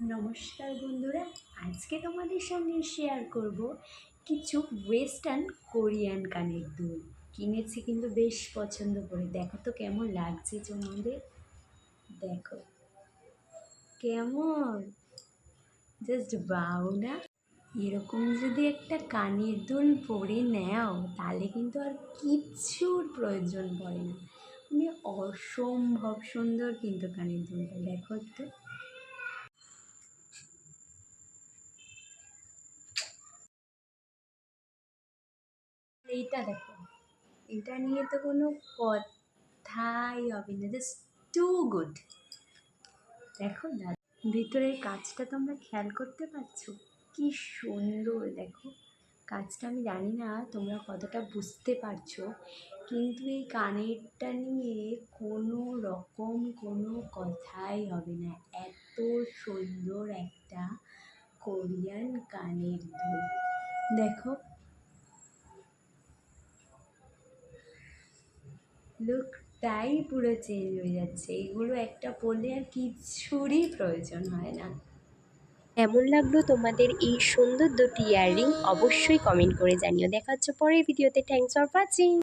নমস্কার বন্ধুরা, আজকে তোমাদের সঙ্গে শেয়ার করব কিছু ওয়েস্টার্ন কোরিয়ান কানের দুল। কিনেছি কিন্তু বেশ পছন্দ করে। দেখো তো কেমন লাগছে তোমাদের। দেখো কেমন, জাস্ট বাউ না? এরকম যদি একটা কানের দুল পরে নেও তাহলে কিন্তু আর কিচ্ছুর প্রয়োজন পড়ে না। মানে অসম্ভব সুন্দর কিন্তু কানের দুলটা, দেখো একটু। এইটা দেখো, এটা নিয়ে তো কোনো কথাই হবে না, জাস্ট টু গুড। দেখো দাদা, ভিতরের কাজটা তোমরা খেয়াল করতে পারছো? কি সুন্দর দেখো। কাজটা আমি জানি না তোমরা কতটা বুঝতে পারছো, কিন্তু এই কানেরটা নিয়ে কোনো রকম কোনো কথাই হবে না। এত সুন্দর একটা কোরিয়ান কানের দুল। দেখো, লুকটাই পুরো চেঞ্জ হয়ে যাচ্ছে। এগুলো একটা পরলে আর কিচ্ছুরই প্রয়োজন হয় না। কেমন লাগলো তোমাদের এই সুন্দর দুটি ইয়াররিং অবশ্যই কমেন্ট করে জানিও। দেখা হচ্ছে পরের ভিডিওতে। Thanks for watching.